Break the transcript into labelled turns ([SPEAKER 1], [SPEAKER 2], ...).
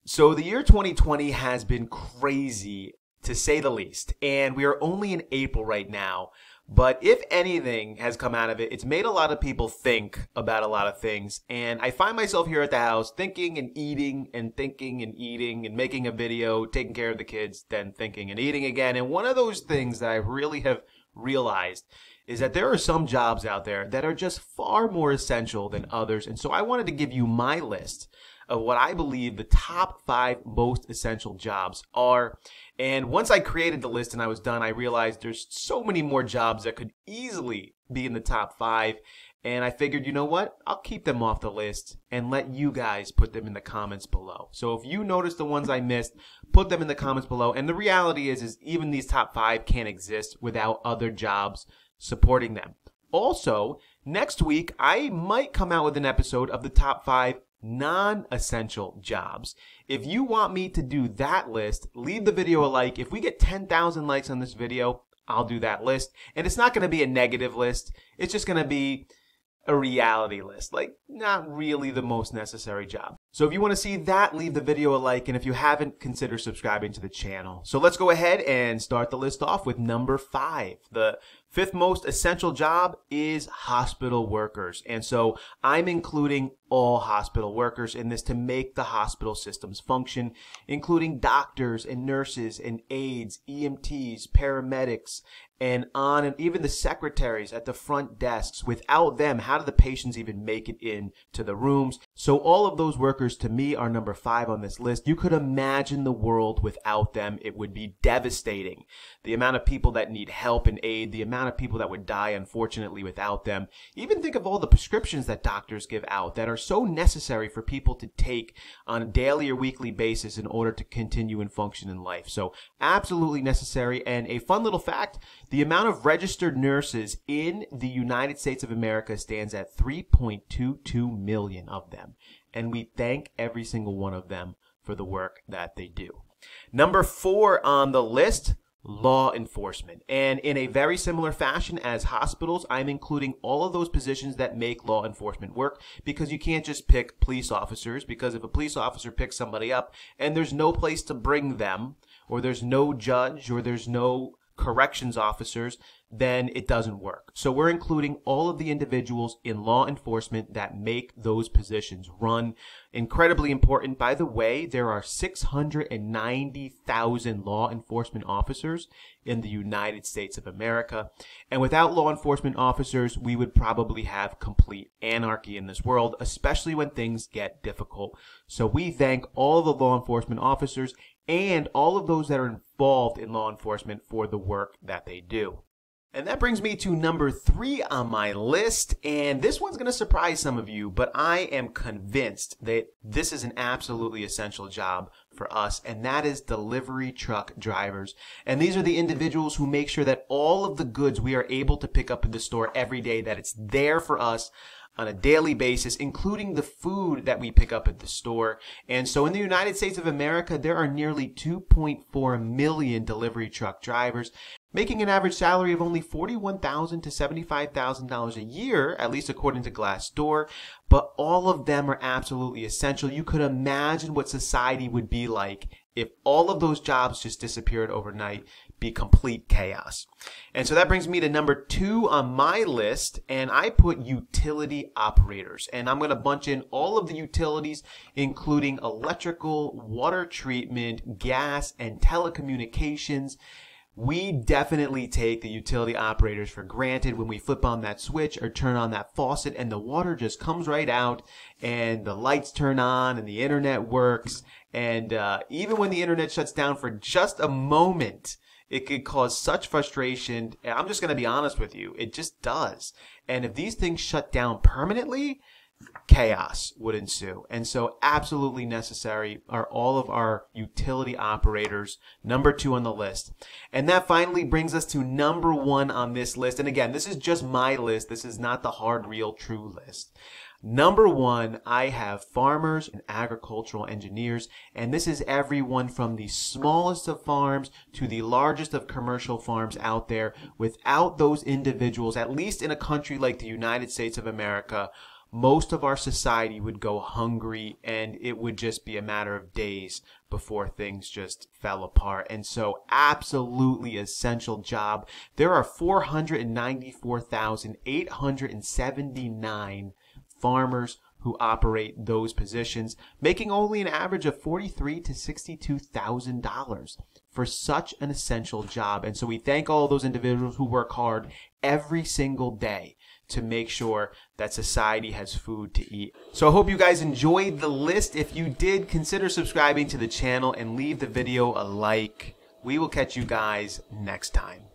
[SPEAKER 1] So the year 2020 has been crazy, to say the least, and we are only in April right now. But if anything has come out of it, it's made a lot of people think about a lot of things. And I find myself here at the house thinking and eating and thinking and eating and making a video, taking care of the kids, then thinking and eating again. And one of those things that I really have realized is that there are some jobs out there that are just far more essential than others. And so I wanted to give you my list of what I believe the top 5 most essential jobs are. And once I created the list and I was done, I realized there's so many more jobs that could easily be in the top 5. And I figured, you know what? I'll keep them off the list and let you guys put them in the comments below. So if you notice the ones I missed, put them in the comments below. And the reality is even these top 5 can't exist without other jobs supporting them. Also, next week, I might come out with an episode of the top 5 non-essential jobs. If you want me to do that list, leave the video a like. If we get 10,000 likes on this video, I'll do that list. And it's not going to be a negative list. It's just going to be a reality list, like not really the most necessary job. So if you want to see that, leave the video a like, and if you haven't, consider subscribing to the channel. So let's go ahead and start the list off with number 5. The 5th most essential job is hospital workers. And so I'm including all hospital workers in this to make the hospital systems function, including doctors and nurses and aides, EMTs, paramedics, and even the secretaries at the front desks. Without them, how do the patients even make it in to the rooms? So all of those workers to me are number 5 on this list. You could imagine the world without them. It would be devastating. The amount of people that need help and aid, the amount of people that would die, unfortunately, without them. Even think of all the prescriptions that doctors give out that are so necessary for people to take on a daily or weekly basis in order to continue and function in life. So absolutely necessary. And a fun little fact, the amount of registered nurses in the United States of America stands at 3.22 million of them. And we thank every single one of them for the work that they do. Number 4 on the list, law enforcement. And in a very similar fashion as hospitals, I'm including all of those positions that make law enforcement work, because you can't just pick police officers, because if a police officer picks somebody up and there's no place to bring them, or there's no judge, or there's no corrections officers, then it doesn't work. So we're including all of the individuals in law enforcement that make those positions run. Incredibly important. By the way, there are 690,000 law enforcement officers in the United States of America. And without law enforcement officers, we would probably have complete anarchy in this world, especially when things get difficult. So we thank all of the law enforcement officers and all of those that are involved in law enforcement for the work that they do. And that brings me to number 3 on my list, and this one's going to surprise some of you, but I am convinced that this is an absolutely essential job for us, and that is delivery truck drivers. And these are the individuals who make sure that all of the goods we are able to pick up in the store every day, that it's there for us on a daily basis, including the food that we pick up at the store. And so in the United States of America, there are nearly 2.4 million delivery truck drivers, making an average salary of only $41,000 to $75,000 a year, at least according to Glassdoor. But all of them are absolutely essential. You could imagine what society would be like if all of those jobs just disappeared overnight. Be complete chaos. And so that brings me to number 2 on my list, and I put utility operators. And I'm going to bunch in all of the utilities, including electrical, water treatment, gas, and telecommunications. We definitely take the utility operators for granted when we flip on that switch or turn on that faucet and the water just comes right out and the lights turn on and the internet works. And even when the internet shuts down for just a moment, it could cause such frustration. And I'm just going to be honest with you. It just does. And if these things shut down permanently, chaos would ensue. And so absolutely necessary are all of our utility operators, number 2 on the list. And that finally brings us to number 1 on this list. And again, this is just my list. This is not the hard, real, true list. Number 1, I have farmers and agricultural engineers, and this is everyone from the smallest of farms to the largest of commercial farms out there. Without those individuals, at least in a country like the United States of America, most of our society would go hungry, and it would just be a matter of days before things just fell apart. And so, absolutely essential job. There are 494,879 farmers who operate those positions, making only an average of $43,000 to $62,000 for such an essential job. And so we thank all those individuals who work hard every single day to make sure that society has food to eat. So I hope you guys enjoyed the list. If you did, consider subscribing to the channel and leave the video a like. We will catch you guys next time.